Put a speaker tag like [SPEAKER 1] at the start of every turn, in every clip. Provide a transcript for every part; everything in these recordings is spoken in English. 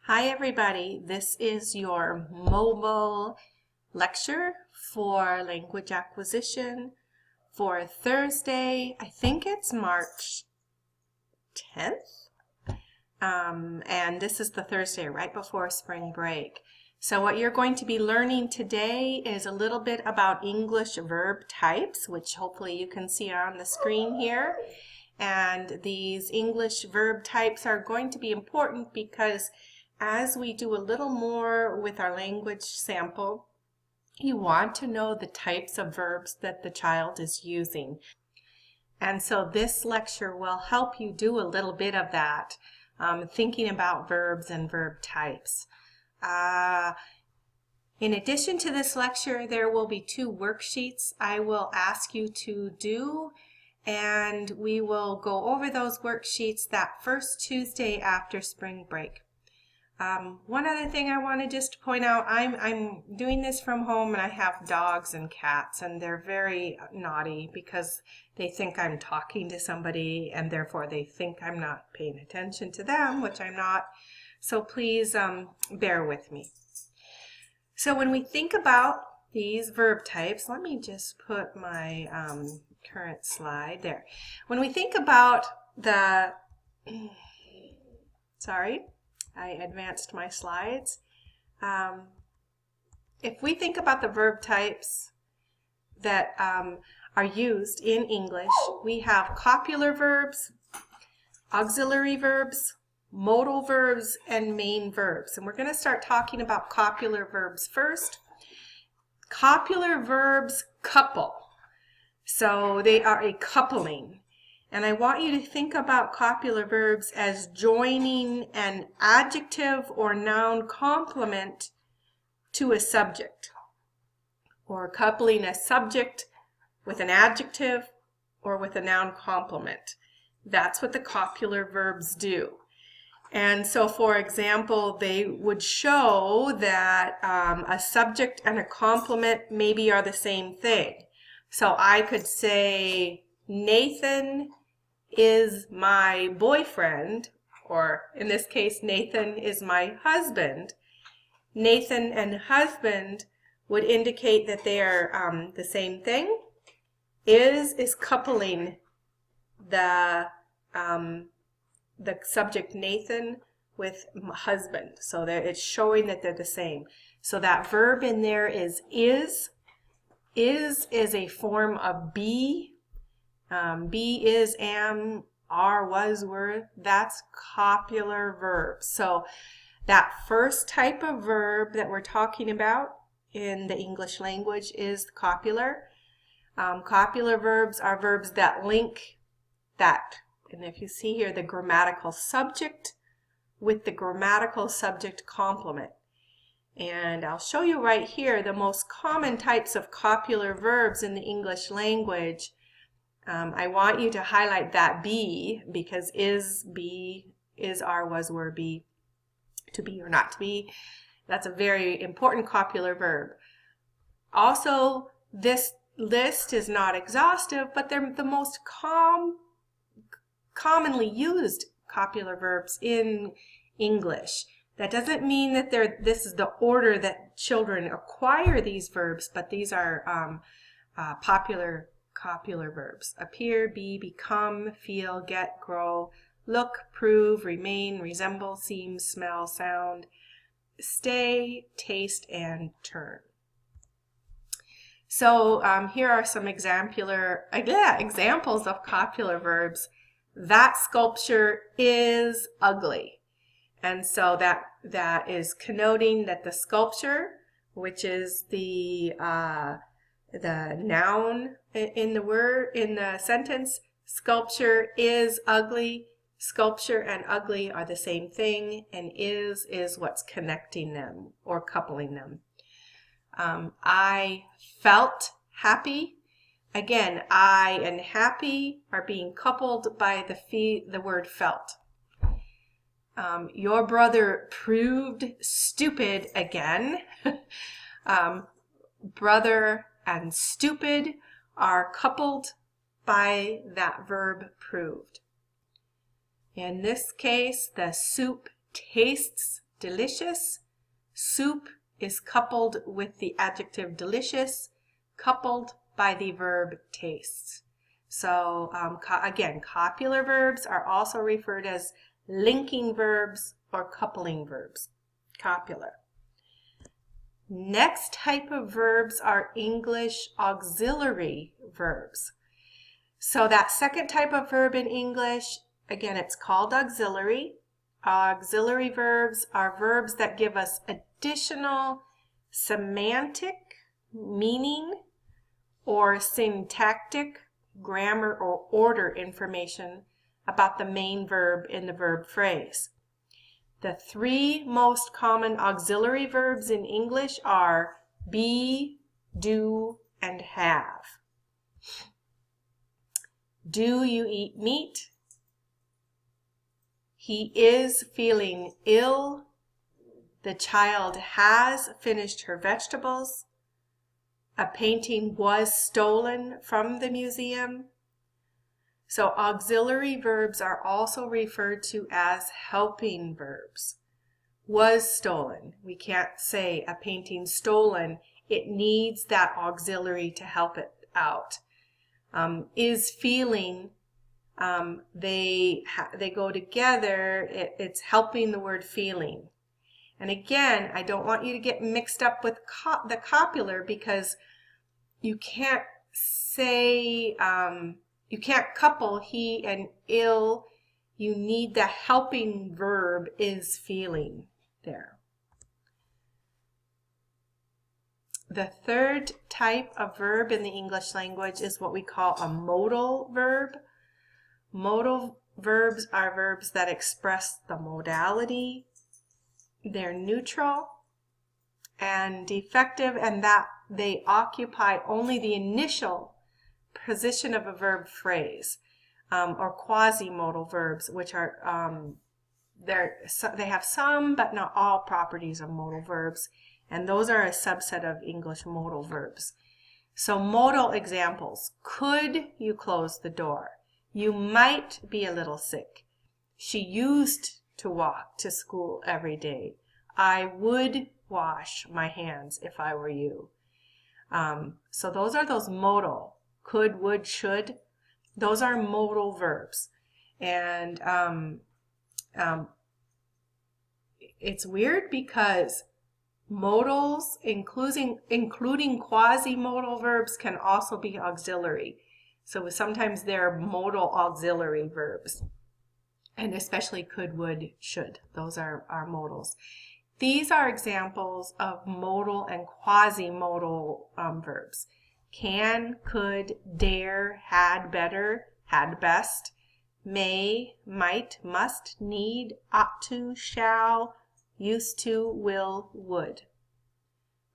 [SPEAKER 1] Hi everybody, this is your mobile lecture for language acquisition for Thursday. I think it's March 10th, and this is the Thursday right before spring break. So what you're going to be learning today is a little bit about English verb types, which hopefully you can see on the screen here. And these English verb types are going to be important because as we do a little more with our language sample, you want to know the types of verbs that the child is using. And so this lecture will help you do a little bit of that, thinking about verbs and verb types. In addition to this lecture, there will be 2 worksheets I will ask you to do, and we will go over those worksheets that first Tuesday after spring break. One other thing I want to just point out, I'm doing this from home and I have dogs and cats and they're very naughty because they think I'm talking to somebody and therefore they think I'm not paying attention to them, which I'm not. So please bear with me. So when we think about these verb types, let me just put my current slide there. When we think about the, sorry, I advanced my slides. If we think about the verb types that are used in English, we have copular verbs, auxiliary verbs, modal verbs, and main verbs. And we're going to start talking about copular verbs first. Copular verbs couple. So they are a coupling. And I want you to think about copular verbs as joining an adjective or noun complement to a subject, or coupling a subject with an adjective or with a noun complement. That's what the copular verbs do. And so, for example, they would show that a subject and a complement maybe are the same thing. So I could say, Nathan is my boyfriend, or in this case, Nathan is my husband. Nathan and husband would indicate that they are the same thing. Is coupling the subject Nathan with husband. So it's showing that they're the same. So that verb in there is. Is a form of be. Be, is, am, are, was, were. That's copular verbs. So that first type of verb that we're talking about in the English language is copular. Copular verbs are verbs that link that. And if you see here, the grammatical subject with the grammatical subject complement. And I'll show you right here the most common types of copular verbs in the English language. I want you to highlight that be, because is, be, is, are, was, were, be, to be or not to be. That's a very important copular verb. Also, this list is not exhaustive, but they're the most commonly used copular verbs in English. That doesn't mean that this is the order that children acquire these verbs, but these are popular copular verbs. Appear, be, become, feel, get, grow, look, prove, remain, resemble, seem, smell, sound, stay, taste, and turn. So here are some examples of copular verbs. That sculpture is ugly. And so that is connoting that the sculpture, which is the noun in the sentence, sculpture is ugly. Sculpture and ugly are the same thing, and is what's connecting them or coupling them. I felt happy. Again, I and happy are being coupled by the word felt. Your brother proved stupid again. Brother and stupid are coupled by that verb proved. In this case, the soup tastes delicious. Soup is coupled with the adjective delicious, coupled by the verb tastes. So again, copular verbs are also referred as linking verbs or coupling verbs. Copular. Next type of verbs are English auxiliary verbs. So that second type of verb in English, again, it's called auxiliary. Auxiliary verbs are verbs that give us additional semantic meaning or syntactic grammar or order information about the main verb in the verb phrase. The three most common auxiliary verbs in English are be, do, and have. Do you eat meat? He is feeling ill. The child has finished her vegetables. A painting was stolen from the museum. So auxiliary verbs are also referred to as helping verbs. Was stolen. We can't say a painting stolen. It needs that auxiliary to help it out. Is feeling. They go together. It's helping the word feeling. And again, I don't want you to get mixed up with the copular, because you can't say, you can't couple he and ill. You need the helping verb is feeling there. The third type of verb in the English language is what we call a modal verb. Modal verbs are verbs that express the modality. They're neutral and defective, and that they occupy only the initial position of a verb phrase, or quasi-modal verbs, which are they have some but not all properties of modal verbs, and those are a subset of English modal verbs. So modal examples: could you close the door? You might be a little sick. She used to walk to school every day. I would wash my hands if I were you. So those are those modal. Could, would, should. Those are modal verbs. And it's weird because modals, including quasi-modal verbs, can also be auxiliary. So sometimes they're modal auxiliary verbs. And especially could, would, should. Those are modals. These are examples of modal and quasi-modal verbs. Can, could, dare, had, better, had, best, may, might, must, need, ought to, shall, used to, will, would.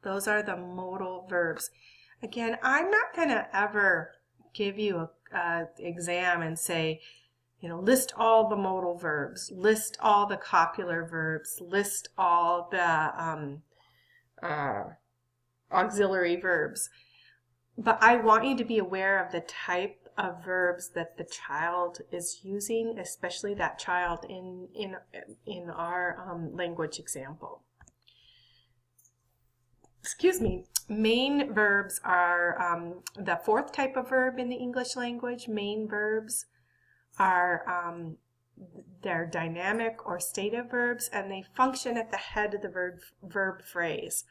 [SPEAKER 1] Those are the modal verbs. Again, I'm not going to ever give you an exam and say, list all the modal verbs, list all the copular verbs, list all the auxiliary verbs. But I want you to be aware of the type of verbs that the child is using, especially that child in our language example. Excuse me. Main verbs are the fourth type of verb in the English language. Main verbs are they're dynamic or stative verbs, and they function at the head of the verb phrase.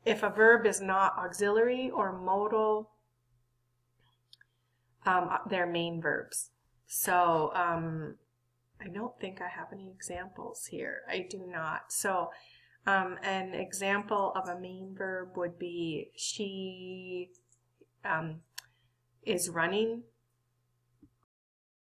[SPEAKER 1] If a verb is not auxiliary or modal, they're main verbs. So I don't think I have any examples here. I do not. So an example of a main verb would be she is running